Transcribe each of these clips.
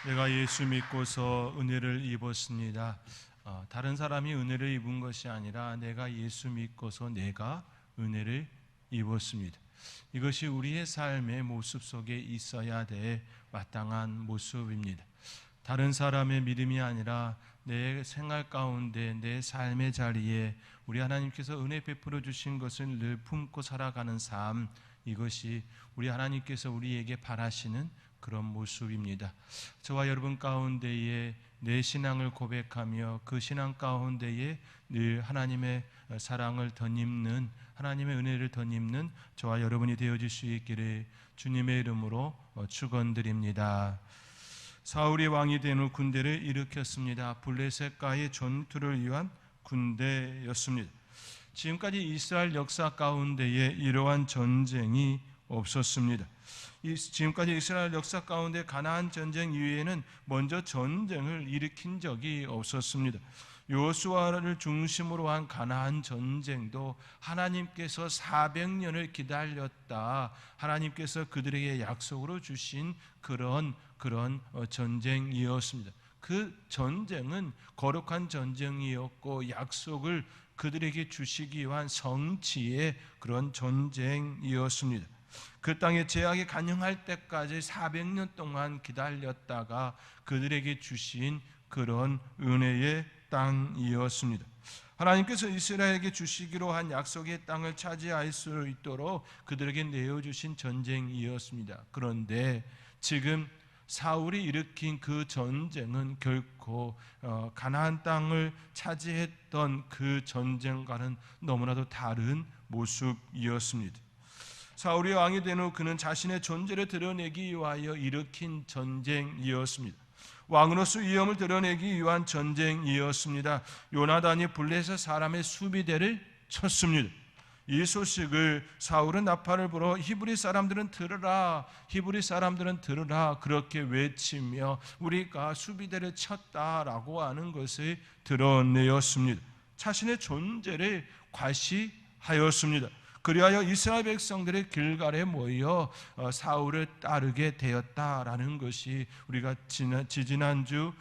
내가 예수 믿고서 은혜를 입었습니다. 다른 사람이 은혜를 입은 것이 아니라 내가 예수 믿고서 내가 은혜를 입었습니다. 이것이 우리의 삶의 모습 속에 있어야 될 마땅한 모습입니다. 다른 사람의 믿음이 아니라 내 생활 가운데 내 삶의 자리에 우리 하나님께서 은혜 베풀어 주신 것을 늘 품고 살아가는 삶, 이것이 우리 하나님께서 우리에게 바라시는 그런 모습입니다. 저와 여러분 가운데에 내 신앙을 고백하며 그 신앙 가운데에 늘 하나님의 사랑을 덧입는, 하나님의 은혜를 덧입는 저와 여러분이 되어질 수 있기를 주님의 이름으로 축원드립니다. 사울이 왕이 된 후 군대를 일으켰습니다. 블레셋과의 전투를 위한 군대였습니다. 지금까지 이스라엘 역사 가운데에 이러한 전쟁이 없었습니다. 지금까지 이스라엘 역사 가운데 가나안 전쟁 이후에는 먼저 전쟁을 일으킨 적이 없었습니다. 여호수아를 중심으로 한 가나안 전쟁도 하나님께서 400년을 기다렸다, 하나님께서 그들에게 약속으로 주신 그런 전쟁이었습니다. 그 전쟁은 거룩한 전쟁이었고 약속을 그들에게 주시기 위한 성취의 그런 전쟁이었습니다. 그 땅에 제약이 간영할 때까지 400년 동안 기다렸다가 그들에게 주신 그런 은혜의 땅이었습니다. 하나님께서 이스라엘에게 주시기로 한 약속의 땅을 차지할 수 있도록 그들에게 내어주신 전쟁이었습니다. 그런데 지금 사울이 일으킨 그 전쟁은 결코 가나안 땅을 차지했던 그 전쟁과는 너무나도 다른 모습이었습니다. 사울이 왕이 된 후 그는 자신의 존재를 드러내기 위하여 일으킨 전쟁이었습니다. 왕으로서 위엄을 드러내기 위한 전쟁이었습니다. 요나단이 블레셋 사람의 수비대를 쳤습니다. 이 소식을 사울은 나팔을 불어 히브리 사람들은 들으라, 히브리 사람들은 들으라 그렇게 외치며 우리가 수비대를 쳤다라고 하는 것을 드러내었습니다. 자신의 존재를 과시하였습니다. 그리하여 이스라엘 백성들의 길갈에 모여 사울을 따르게 되었다라는 것이 우리가 지난주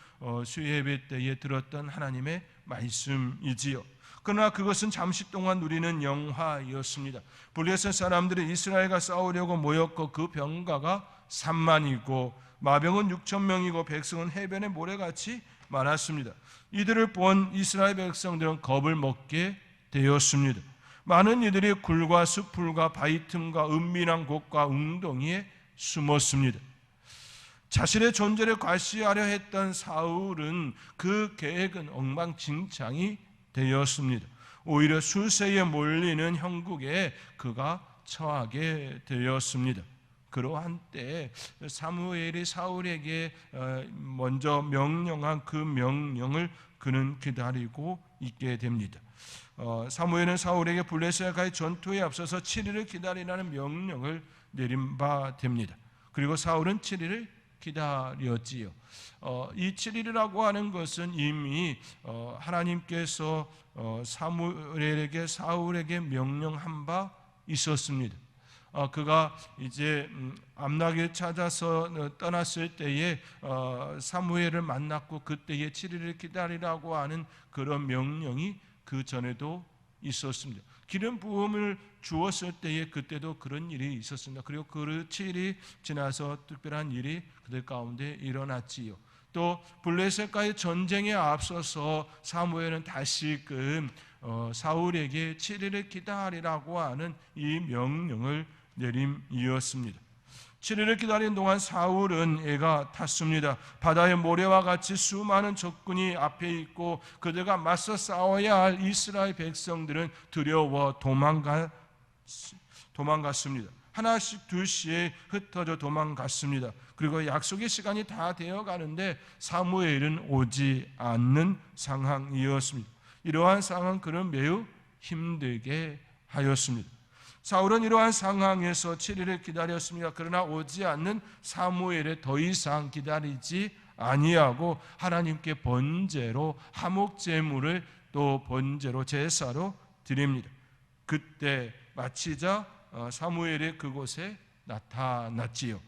수요예배 때에 들었던 하나님의 말씀이지요. 그러나 그것은 잠시 동안 누리는 영화였습니다. 블레셋 사람들이 이스라엘과 싸우려고 모였고 그 병가가 3만이고 마병은 6,000명이고 백성은 해변의 모래같이 많았습니다. 이들을 본 이스라엘 백성들은 겁을 먹게 되었습니다. 많은 이들이 굴과 수풀과 바위 틈과 은밀한 곳과 웅덩이에 숨었습니다. 자신의 존재를 과시하려 했던 사울은 그 계획은 엉망진창이 되었습니다. 오히려 수세에 몰리는 형국에 그가 처하게 되었습니다. 그러한 때 사무엘이 사울에게 먼저 명령한 그 명령을 그는 기다리고 있게 됩니다. 사무엘은 사울에게 블레셋과의 전투에 앞서서 7일을 기다리라는 명령을 내린 바 됩니다. 그리고 사울은 7일을 기다렸지요. 이 7일이라고 하는 것은 이미 하나님께서 사울에게 명령한 바 있었습니다. 그가 이제 암낙을 찾아서 떠났을 때에 사무엘을 만났고 그때에 7일을 기다리라고 하는 그런 명령이 그 전에도 있었습니다. 기름 부음을 주었을 때에 그때도 그런 일이 있었습니다. 그리고 그 7일이 지나서 특별한 일이 그들 가운데 일어났지요. 또 블레셋과의 전쟁에 앞서서 사무엘은 다시금 사울에게 7일을 기다리라고 하는 이 명령을 내림이었습니다. 7일을 기다리는 동안 사울은 애가 탔습니다. 바다의 모래와 같이 수많은 적군이 앞에 있고 그들과 맞서 싸워야 할 이스라엘 백성들은 두려워 도망갔습니다. 하나씩 둘씩 흩어져 도망갔습니다. 그리고 약속의 시간이 다 되어가는데 사무엘은 오지 않는 상황이었습니다. 이러한 상황은 그를 매우 힘들게 하였습니다. 사울은 이러한 상황에서 7일을 기다렸습니다. 그러나 오지 않는 사무엘에 더 이상 기다리지 아니하고 하나님께 번제로 화목제물을 또 번제로 제사로 드립니다. 그때 마치자 사무엘이 그곳에 나타났지요.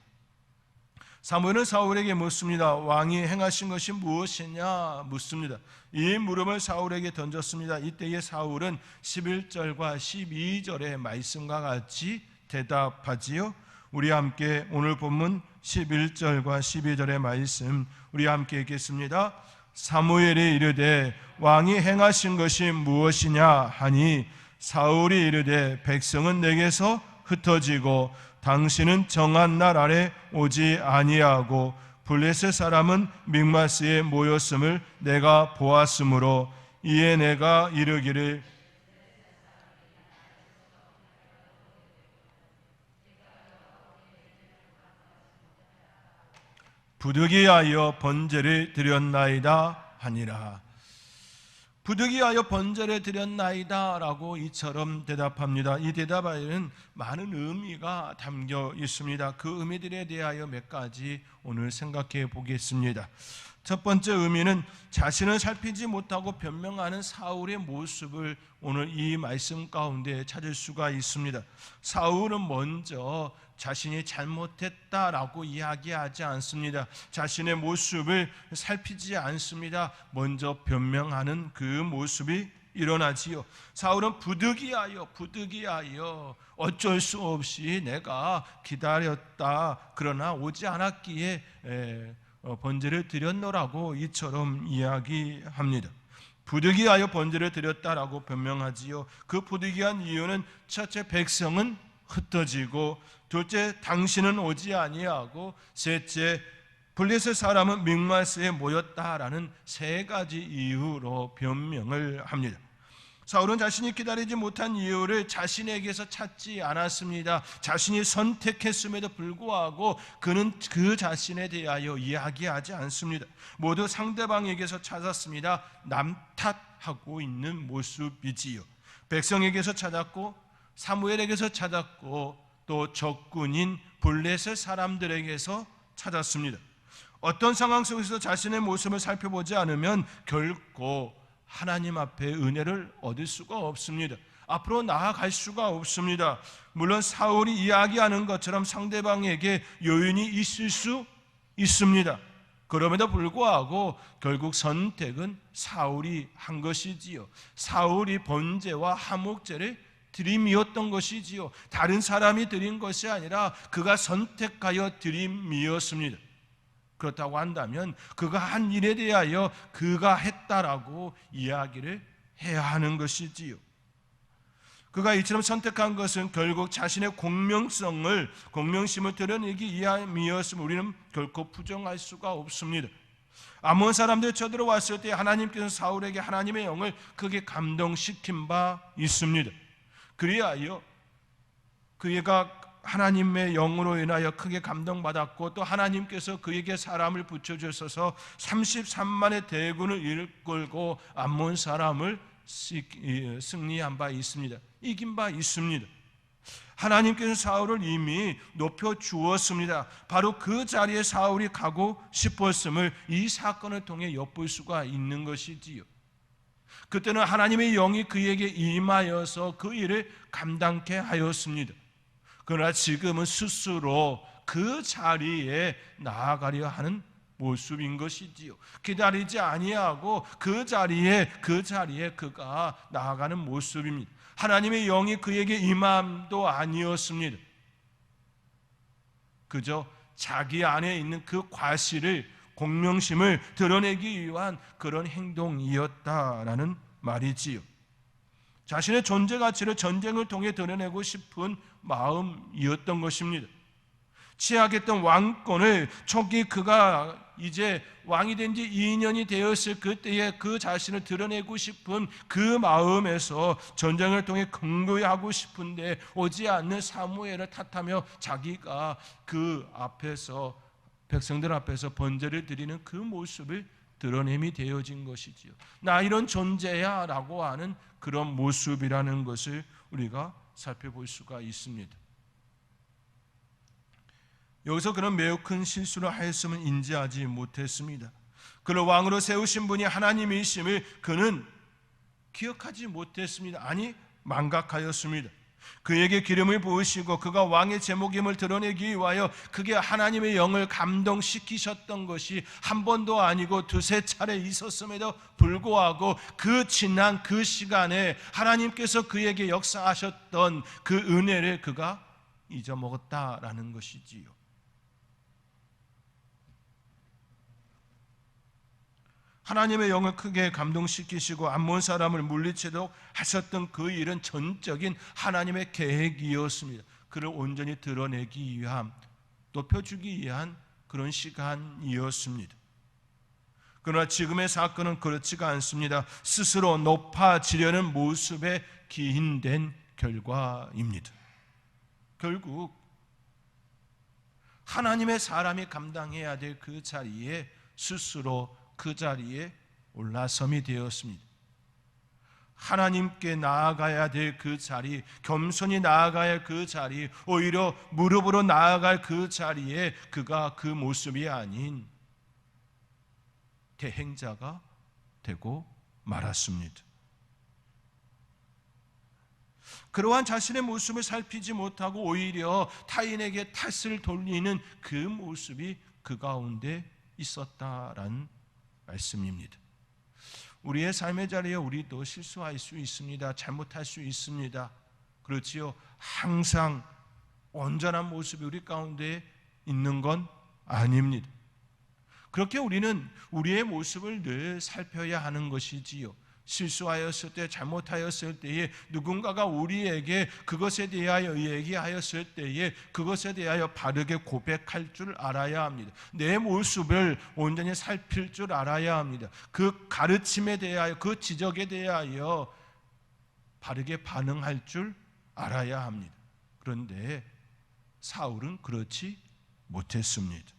사무엘은 사울에게 묻습니다. 왕이 행하신 것이 무엇이냐 묻습니다. 이 물음을 사울에게 던졌습니다. 이때에 사울은 11절과 12절의 말씀과 같이 대답하지요. 우리 함께 오늘 본문 11절과 12절의 말씀 우리 함께 읽겠습니다. 사무엘이 이르되 왕이 행하신 것이 무엇이냐 하니 사울이 이르되 백성은 내게서 흩어지고 당신은 정한 날 아래 오지 아니하고 블레셋 사람은 mik마스에 모였음을 내가 보았으므로 이에 내가 이르기를 부득이하여 번제를 드렸나이다 하니라. 부득이하여 번제를 드렸나이다 라고 이처럼 대답합니다. 이 대답에는 많은 의미가 담겨 있습니다. 그 의미들에 대하여 몇 가지 오늘 생각해 보겠습니다. 첫 번째 의미는 자신을 살피지 못하고 변명하는 사울의 모습을 오늘 이 말씀 가운데 찾을 수가 있습니다. 사울은 먼저 자신이 잘못했다라고 이야기하지 않습니다. 자신의 모습을 살피지 않습니다. 먼저 변명하는 그 모습이 일어나지요. 사울은 부득이하여 어쩔 수 없이 내가 기다렸다 그러나 오지 않았기에 번제를 드렸노라고 이처럼 이야기합니다. 부득이하여 번제를 드렸다라고 변명하지요. 그 부득이한 이유는 첫째, 백성은 흩어지고, 둘째, 당신은 오지 아니하고, 셋째, 블레셋 사람은 mik마스에 모였다라는 세 가지 이유로 변명을 합니다. 사울은 자신이 기다리지 못한 이유를 자신에게서 찾지 않았습니다. 자신이 선택했음에도 불구하고 그는 그 자신에 대하여 이야기하지 않습니다. 모두 상대방에게서 찾았습니다. 남 탓하고 있는 모습이지요. 백성에게서 찾았고, 사무엘에게서 찾았고, 또 적군인 블레셋 사람들에게서 찾았습니다. 어떤 상황 속에서 자신의 모습을 살펴보지 않으면 결코 하나님 앞에 은혜를 얻을 수가 없습니다. 앞으로 나아갈 수가 없습니다. 물론 사울이 이야기하는 것처럼 상대방에게 요인이 있을 수 있습니다. 그럼에도 불구하고 결국 선택은 사울이 한 것이지요. 사울이 번제와 화목제를 드림이었던 것이지요. 다른 사람이 드린 것이 아니라 그가 선택하여 드림이었습니다. 그렇다고 한다면 그가 한 일에 대하여 그가 했다라고 이야기를 해야 하는 것이지요. 그가 이처럼 선택한 것은 결국 자신의 공명심을 드러내기 위함이었음을 우리는 결코 부정할 수가 없습니다. 아몬 사람들이 쳐들어왔을 때 하나님께서 사울에게 하나님의 영을 크게 감동시킨 바 있습니다. 그리하여 그가 하나님의 영으로 인하여 크게 감동받았고, 또 하나님께서 그에게 사람을 붙여주셔서 33만의 대군을 이끌고 암몬 사람을 승리한 바 있습니다. 이긴 바 있습니다. 하나님께서 사울을 이미 높여주었습니다. 바로 그 자리에 사울이 가고 싶었음을 이 사건을 통해 엿볼 수가 있는 것이지요. 그때는 하나님의 영이 그에게 임하여서 그 일을 감당케 하였습니다. 그러나 지금은 스스로 그 자리에 나아가려 하는 모습인 것이지요. 기다리지 아니하고 그 자리에 그가 나아가는 모습입니다. 하나님의 영이 그에게 임함도 아니었습니다. 그저 자기 안에 있는 그 과실을, 공명심을 드러내기 위한 그런 행동이었다라는 말이지요. 자신의 존재 가치를 전쟁을 통해 드러내고 싶은 마음이었던 것입니다. 취하겠던 왕권을 초기 그가 이제 왕이 된 지 2년이 되었을 그때에 그 자신을 드러내고 싶은 그 마음에서 전쟁을 통해 근거하고 싶은데 오지 않는 사무엘을 탓하며 자기가 그 앞에서, 백성들 앞에서 번제를 드리는 그 모습을 드러냄이 되어진 것이지요. 나 이런 존재야 라고 하는 그런 모습이라는 것을 우리가 살펴볼 수가 있습니다. 여기서 그런 매우 큰 실수를 하였음은 인지하지 못했습니다. 그를 왕으로 세우신 분이 하나님이심을 그는 기억하지 못했습니다. 아니, 망각하였습니다. 그에게 기름을 부으시고 그가 왕의 제목임을 드러내기 위하여 그게 하나님의 영을 감동시키셨던 것이 한 번도 아니고 두세 차례 있었음에도 불구하고 그 지난 그 시간에 하나님께서 그에게 역사하셨던 그 은혜를 그가 잊어먹었다라는 것이지요. 하나님의 영을 크게 감동시키시고 암몬 사람을 물리치도록 하셨던 그 일은 전적인 하나님의 계획이었습니다. 그를 온전히 드러내기 위함, 높여주기 위한 그런 시간이었습니다. 그러나 지금의 사건은 그렇지가 않습니다. 스스로 높아지려는 모습에 기인된 결과입니다. 결국 하나님의 사람이 감당해야 될 그 자리에 스스로 그 자리에 올라섬이 되었습니다. 하나님께 나아가야 될 그 자리, 겸손히 나아가야 할 그 자리, 오히려 무릎으로 나아갈 그 자리에 그가 그 모습이 아닌 대행자가 되고 말았습니다. 그러한 자신의 모습을 살피지 못하고 오히려 타인에게 탓을 돌리는 그 모습이 그 가운데 있었다라는 말씀입니다. 우리의 삶의 자리에 우리도 실수할 수 있습니다. 잘못할 수 있습니다. 그렇지요. 항상 온전한 모습이 우리 가운데 있는 건 아닙니다. 그렇게 우리는 우리의 모습을 늘 살펴야 하는 것이지요. 실수하였을 때, 잘못하였을 때에 누군가가 우리에게 그것에 대하여 얘기하였을 때에 그것에 대하여 바르게 고백할 줄 알아야 합니다. 내 모습을 온전히 살필 줄 알아야 합니다. 그 가르침에 대하여, 그 지적에 대하여 바르게 반응할 줄 알아야 합니다. 그런데 사울은 그렇지 못했습니다.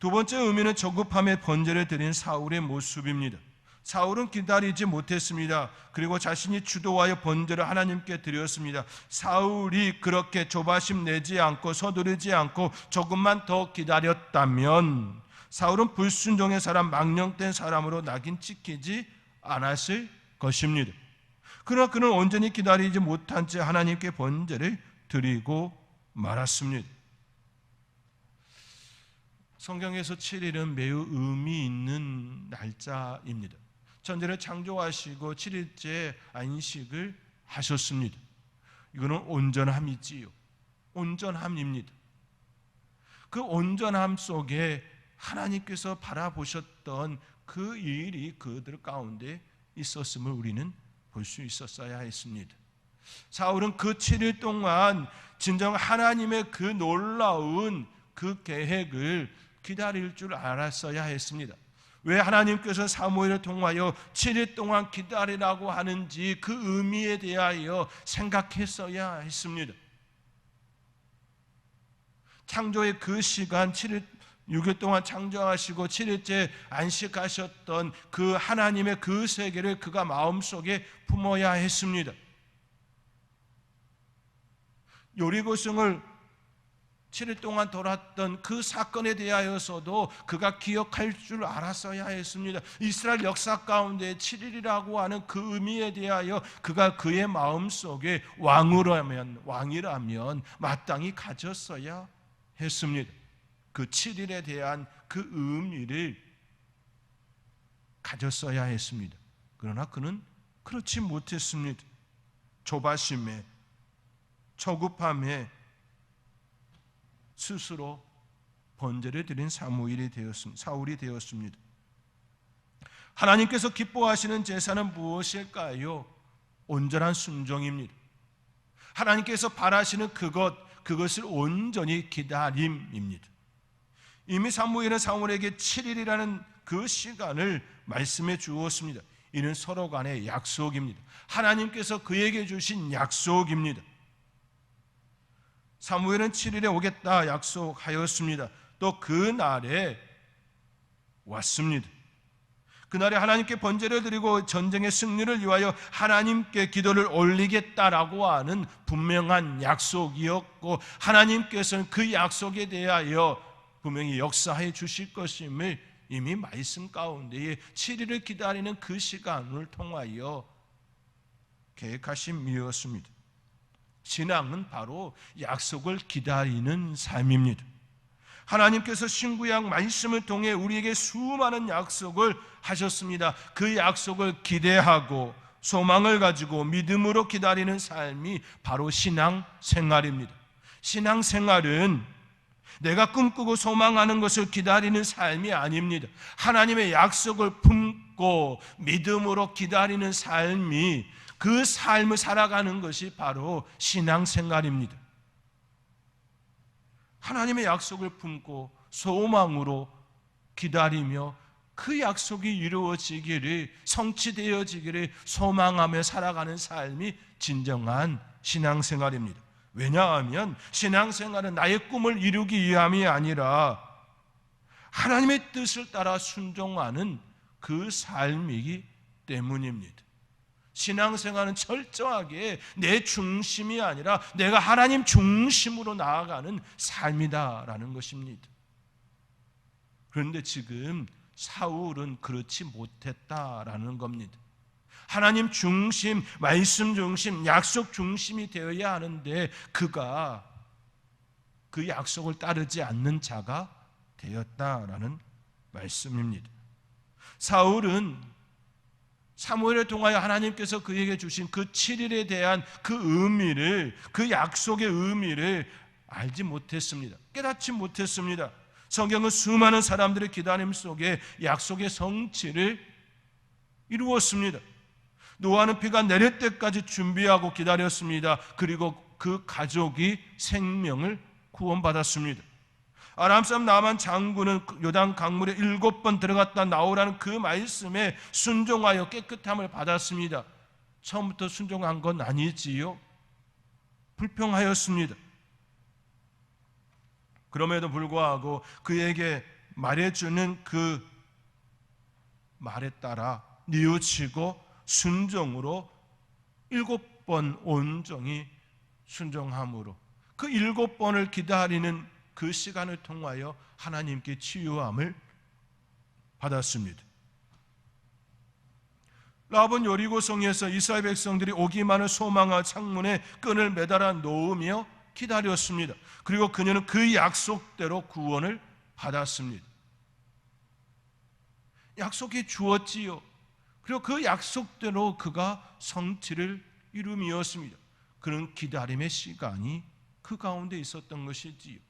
두 번째 의미는 저급함에 번제를 드린 사울의 모습입니다. 사울은 기다리지 못했습니다. 그리고 자신이 주도하여 번제를 하나님께 드렸습니다. 사울이 그렇게 조바심 내지 않고 서두르지 않고 조금만 더 기다렸다면 사울은 불순종의 사람, 망령된 사람으로 낙인 찍히지 않았을 것입니다. 그러나 그는 온전히 기다리지 못한 채 하나님께 번제를 드리고 말았습니다. 성경에서 7일은 매우 의미 있는 날짜입니다. 천지를 창조하시고 7일째 안식을 하셨습니다. 이거는 온전함이지요. 온전함입니다. 그 온전함 속에 하나님께서 바라보셨던 그 일이 그들 가운데 있었음을 우리는 볼 수 있었어야 했습니다. 사울은 그 7일 동안 진정 하나님의 그 놀라운 그 계획을 기다릴 줄 알았어야 했습니다. 왜 하나님께서 사무엘을 통하여 7일 동안 기다리라고 하는지 그 의미에 대하여 생각했어야 했습니다. 창조의 그 시간 7일 6일 동안 창조하시고 7일째 안식하셨던 그 하나님의 그 세계를 그가 마음속에 품어야 했습니다. 여리고성을 7일 동안 돌았던 그 사건에 대하여서도 그가 기억할 줄 알았어야 했습니다. 이스라엘 역사 가운데 7일이라고 하는 그 의미에 대하여 그가 그의 마음속에 왕이라면 마땅히 가졌어야 했습니다. 그 7일에 대한 그 의미를 가졌어야 했습니다. 그러나 그는 그렇지 못했습니다. 조바심에, 저급함에 스스로 번제를 드린 사울이 되었습니다. 하나님께서 기뻐하시는 제사는 무엇일까요? 온전한 순종입니다. 하나님께서 바라시는 그것을 온전히 기다림입니다. 이미 사무엘은 사울에게 7일이라는 그 시간을 말씀해 주었습니다. 이는 서로 간의 약속입니다. 하나님께서 그에게 주신 약속입니다. 사무엘은 7일에 오겠다 약속하였습니다. 또 그 날에 왔습니다. 그날에 하나님께 번제를 드리고 전쟁의 승리를 위하여 하나님께 기도를 올리겠다라고 하는 분명한 약속이었고, 하나님께서는 그 약속에 대하여 분명히 역사해 주실 것임을 이미 말씀 가운데에 7일을 기다리는 그 시간을 통하여 계획하심이었습니다. 신앙은 바로 약속을 기다리는 삶입니다. 하나님께서 신구약 말씀을 통해 우리에게 수많은 약속을 하셨습니다. 그 약속을 기대하고 소망을 가지고 믿음으로 기다리는 삶이 바로 신앙생활입니다. 신앙생활은 내가 꿈꾸고 소망하는 것을 기다리는 삶이 아닙니다. 하나님의 약속을 품고 믿음으로 기다리는 삶이, 그 삶을 살아가는 것이 바로 신앙생활입니다. 하나님의 약속을 품고 소망으로 기다리며 그 약속이 이루어지기를, 성취되어지기를 소망하며 살아가는 삶이 진정한 신앙생활입니다. 왜냐하면 신앙생활은 나의 꿈을 이루기 위함이 아니라 하나님의 뜻을 따라 순종하는 그 삶이기 때문입니다. 신앙생활은 철저하게 내 중심이 아니라 내가 하나님 중심으로 나아가는 삶이다라는 것입니다. 그런데 지금 사울은 그렇지 못했다라는 겁니다. 하나님 중심, 말씀 중심, 약속 중심이 되어야 하는데 그가 그 약속을 따르지 않는 자가 되었다라는 말씀입니다. 사울은 사무엘을 통하여 하나님께서 그에게 주신 그 7일에 대한 그 의미를, 그 약속의 의미를 알지 못했습니다. 깨닫지 못했습니다. 성경은 수많은 사람들의 기다림 속에 약속의 성취를 이루었습니다. 노아는 비가 내릴 때까지 준비하고 기다렸습니다. 그리고 그 가족이 생명을 구원받았습니다. 아람 사람 나만 장군은 요단 강물에 7번 들어갔다 나오라는 그 말씀에 순종하여 깨끗함을 받았습니다. 처음부터 순종한 건 아니지요. 불평하였습니다. 그럼에도 불구하고 그에게 말해주는 그 말에 따라 뉘우치고 순종으로 7번 온종일 순종함으로 그 7번을 기다리는 그 시간을 통하여 하나님께 치유함을 받았습니다. 라합은 여리고성에서 이스라엘 백성들이 오기만을 소망한 창문에 끈을 매달아 놓으며 기다렸습니다. 그리고 그녀는 그 약속대로 구원을 받았습니다. 약속이 주었지요. 그리고 그 약속대로 그가 성취를 이루미었습니다. 그런 기다림의 시간이 그 가운데 있었던 것이지요.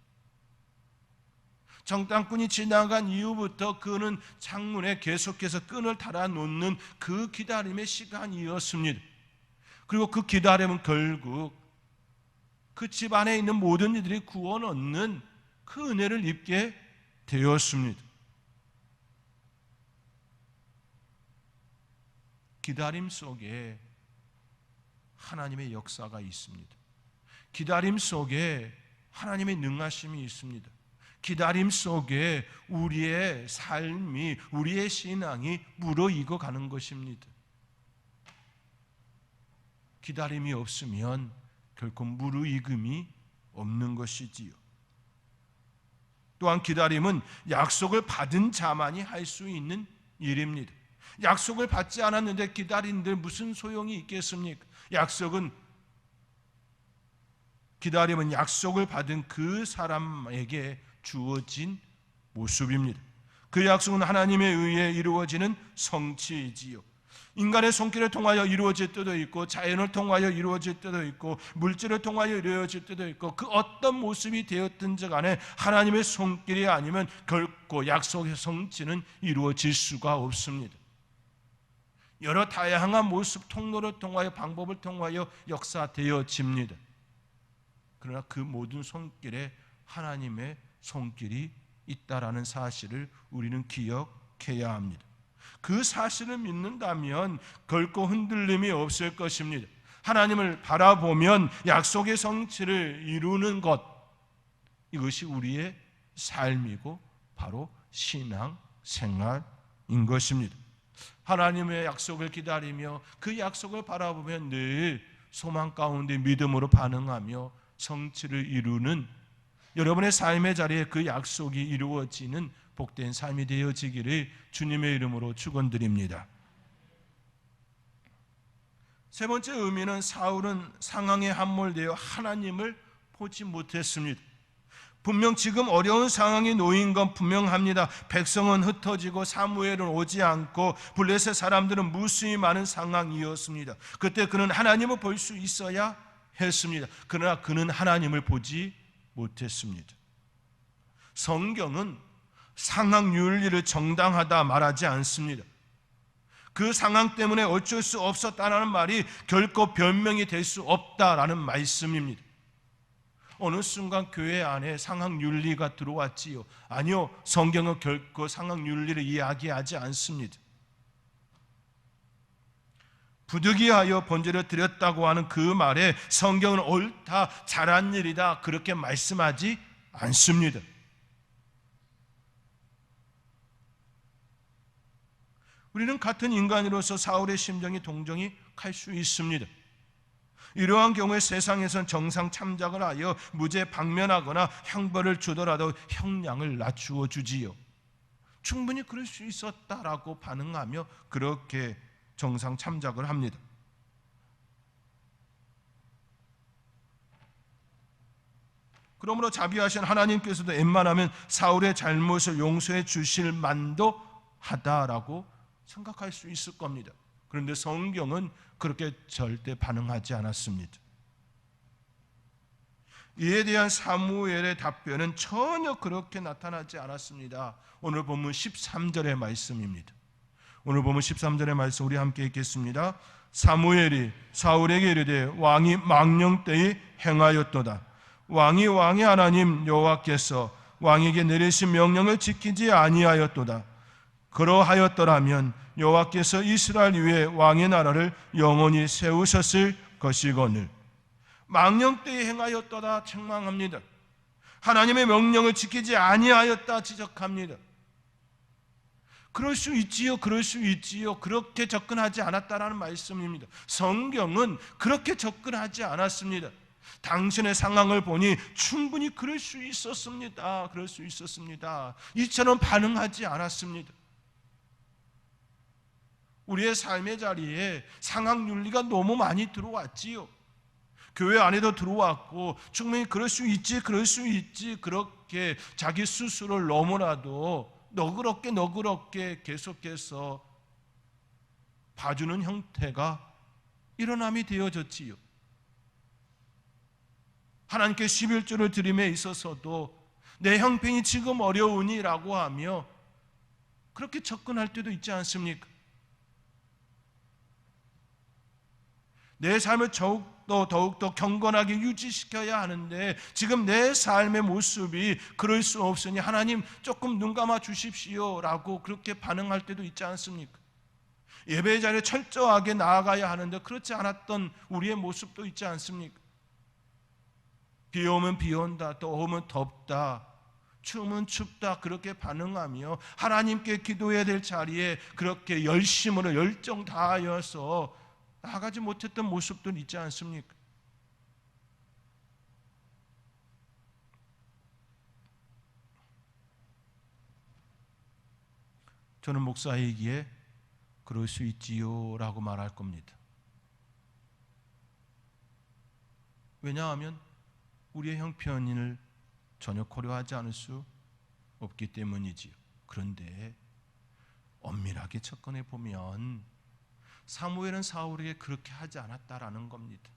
정탐꾼이 지나간 이후부터 그는 창문에 계속해서 끈을 달아놓는 그 기다림의 시간이었습니다. 그리고 그 기다림은 결국 그 집 안에 있는 모든 이들이 구원 얻는 그 은혜를 입게 되었습니다. 기다림 속에 하나님의 역사가 있습니다. 기다림 속에 하나님의 능하심이 있습니다. 기다림 속에 우리의 삶이, 우리의 신앙이 무르익어 가는 것입니다. 기다림이 없으면 결코 무르익음이 없는 것이지요. 또한 기다림은 약속을 받은 자만이 할 수 있는 일입니다. 약속을 받지 않았는데 기다리는데 무슨 소용이 있겠습니까? 기다림은 약속을 받은 그 사람에게 주어진 모습입니다. 그 약속은 하나님에 의해 이루어지는 성취이지요. 인간의 손길을 통하여 이루어질 때도 있고, 자연을 통하여 이루어질 때도 있고, 물질을 통하여 이루어질 때도 있고, 그 어떤 모습이 되었든지 간에 하나님의 손길이 아니면 결코 약속의 성취는 이루어질 수가 없습니다. 여러 다양한 모습, 통로를 통하여, 방법을 통하여 역사되어집니다. 그러나 그 모든 손길에 하나님의 손길이 있다라는 사실을 우리는 기억해야 합니다. 그 사실을 믿는다면 결코 흔들림이 없을 것입니다. 하나님을 바라보면 약속의 성취를 이루는 것, 이것이 우리의 삶이고 바로 신앙생활인 것입니다. 하나님의 약속을 기다리며 그 약속을 바라보면 늘 소망 가운데 믿음으로 반응하며 성취를 이루는 여러분의 삶의 자리에 그 약속이 이루어지는 복된 삶이 되어지기를 주님의 이름으로 축원드립니다. 세 번째 의미는 사울은 상황에 함몰되어 하나님을 보지 못했습니다. 분명 지금 어려운 상황에 놓인 건 분명합니다. 백성은 흩어지고 사무엘은 오지 않고 블레셋 사람들은 무수히 많은 상황이었습니다. 그때 그는 하나님을 볼 수 있어야 했습니다. 그러나 그는 하나님을 보지 못했습니다. 성경은 상황 윤리를 정당하다 말하지 않습니다. 그 상황 때문에 어쩔 수 없었다라는 말이 결코 변명이 될 수 없다라는 말씀입니다. 어느 순간 교회 안에 상황 윤리가 들어왔지요? 아니요, 성경은 결코 상황 윤리를 이야기하지 않습니다. 부득이하여 번제를 드렸다고 하는 그 말에 성경은 옳다, 잘한 일이다 그렇게 말씀하지 않습니다. 우리는 같은 인간으로서 사울의 심정이 동정이 갈 수 있습니다. 이러한 경우에 세상에선 정상 참작을 하여 무죄 방면하거나 형벌을 주더라도 형량을 낮추어 주지요. 충분히 그럴 수 있었다라고 반응하며 그렇게 정상 참작을 합니다. 그러므로 자비하신 하나님께서도 웬만하면 사울의 잘못을 용서해 주실 만도 하다라고 생각할 수 있을 겁니다. 그런데 성경은 그렇게 절대 반응하지 않았습니다. 이에 대한 사무엘의 답변은 전혀 그렇게 나타나지 않았습니다. 오늘 본문 13절의 말씀입니다. 오늘 본문 13절의 말씀 우리 함께 읽겠습니다. 사무엘이 사울에게 이르되 왕이 망령 때에 행하였도다. 왕이 왕의 하나님 여호와께서 왕에게 내리신 명령을 지키지 아니하였도다. 그러하였더라면 여호와께서 이스라엘 위에 왕의 나라를 영원히 세우셨을 것이거늘. 망령 때에 행하였도다 책망합니다. 하나님의 명령을 지키지 아니하였다 지적합니다. 그럴 수 있지요, 그럴 수 있지요. 그렇게 접근하지 않았다라는 말씀입니다. 성경은 그렇게 접근하지 않았습니다. 당신의 상황을 보니 충분히 그럴 수 있었습니다. 그럴 수 있었습니다. 이처럼 반응하지 않았습니다. 우리의 삶의 자리에 상황 윤리가 너무 많이 들어왔지요. 교회 안에도 들어왔고 충분히 그럴 수 있지, 그럴 수 있지 그렇게 자기 스스로를 너무나도 너그럽게 계속해서 봐주는 형태가 일어남이 되어졌지요. 하나님께 11조를 드림에 있어서도 내 형편이 지금 어려우니라고 하며 그렇게 접근할 때도 있지 않습니까? 내 삶을 더욱더 경건하게 유지시켜야 하는데 지금 내 삶의 모습이 그럴 수 없으니 하나님 조금 눈 감아 주십시오라고 그렇게 반응할 때도 있지 않습니까? 예배 자리에 철저하게 나아가야 하는데 그렇지 않았던 우리의 모습도 있지 않습니까? 비 오면 비 온다, 또 오면 덥다, 추우면 춥다 그렇게 반응하며 하나님께 기도해야 될 자리에 그렇게 열심으로 열정 다하여서 나아가지 못했던 모습도 있지 않습니까? 저는 목사이기에 그럴 수 있지요 라고 말할 겁니다. 왜냐하면 우리의 형편을 전혀 고려하지 않을 수 없기 때문이지요. 그런데 엄밀하게 접근해 보면 사무엘은 사울에게 그렇게 하지 않았다라는 겁니다.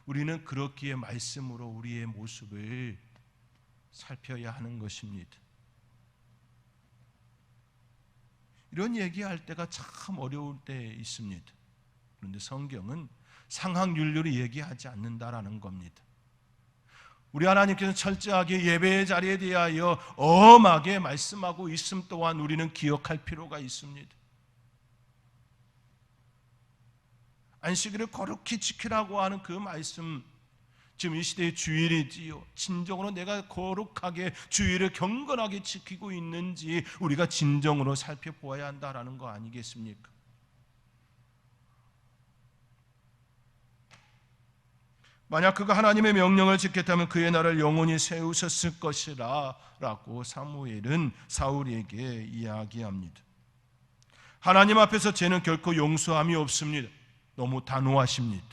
우리는 그렇기에 말씀으로 우리의 모습을 살펴야 하는 것입니다. 이런 얘기할 때가 참 어려울 때 있습니다. 그런데 성경은 상황 윤리를 얘기하지 않는다라는 겁니다. 우리 하나님께서 철저하게 예배의 자리에 대하여 엄하게 말씀하고 있음 또한 우리는 기억할 필요가 있습니다. 안식일을 거룩히 지키라고 하는 그 말씀, 지금 이 시대의 주일이지요. 진정으로 내가 거룩하게 주일을 경건하게 지키고 있는지 우리가 진정으로 살펴보아야 한다라는 거 아니겠습니까? 만약 그가 하나님의 명령을 지켰다면 그의 나라를 영원히 세우셨을 것이라 라고 사무엘은 사울에게 이야기합니다. 하나님 앞에서 죄는 결코 용서함이 없습니다. 너무 단호하십니다.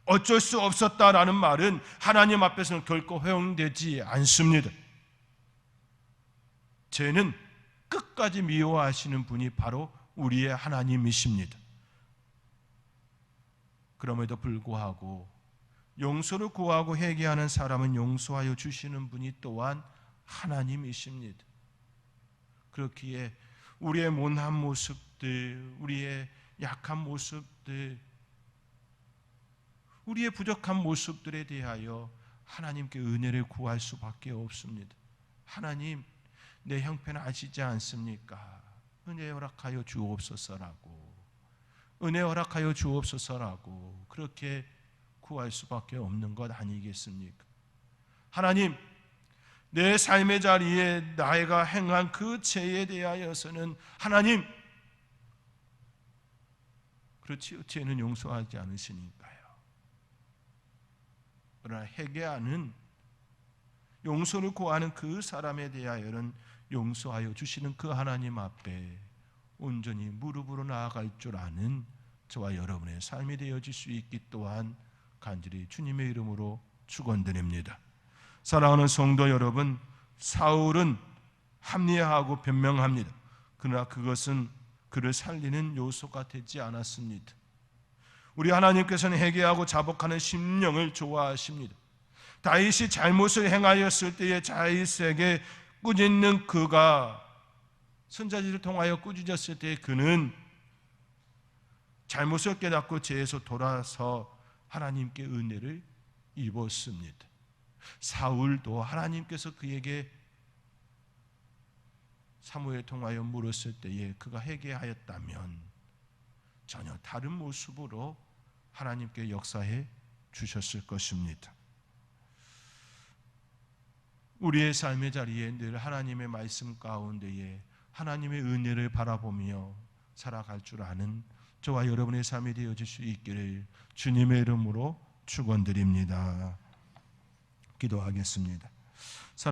어쩔 수 없었다라는 말은 하나님 앞에서는 결코 허용되지 않습니다. 죄는 끝까지 미워하시는 분이 바로 우리의 하나님이십니다. 그럼에도 불구하고 용서를 구하고 회개하는 사람은 용서하여 주시는 분이 또한 하나님이십니다. 그렇기에 우리의 못난 모습들, 우리의 약한 모습들, 우리의 부족한 모습들에 대하여 하나님께 은혜를 구할 수밖에 없습니다. 하나님, 내 형편 아시지 않습니까? 은혜 허락하여 주옵소서라고, 은혜 허락하여 주옵소서라고 그렇게 구할 수밖에 없는 것 아니겠습니까? 하나님, 내 삶의 자리에 내가 행한 그 죄에 대하여서는 하나님, 그렇지 죄는 용서하지 않으시니까요. 그러나 회개하는, 용서를 구하는 그 사람에 대하여는 용서하여 주시는 그 하나님 앞에 온전히 무릎으로 나아갈 줄 아는 저와 여러분의 삶이 되어질 수 있기 또한 간절히 주님의 이름으로 축원드립니다. 사랑하는 성도 여러분, 사울은 합리화하고 변명합니다. 그러나 그것은 그를 살리는 요소가 되지 않았습니다. 우리 하나님께서는 회개하고 자복하는 심령을 좋아하십니다. 다윗이 잘못을 행하였을 때에 다윗에게 꾸짖는 그가, 선자들을 통하여 꾸짖었을 때 그는 잘못을 깨닫고 죄에서 돌아서 하나님께 은혜를 입었습니다. 사울도 하나님께서 그에게 사무엘을 통하여 물었을 때에 그가 회개하였다면 전혀 다른 모습으로 하나님께 역사해 주셨을 것입니다. 우리의 삶의 자리에 늘 하나님의 말씀 가운데에 하나님의 은혜를 바라보며 살아갈 줄 아는 저와 여러분의 삶이 되어질 수 있기를 주님의 이름으로 축원드립니다. 기도하겠습니다.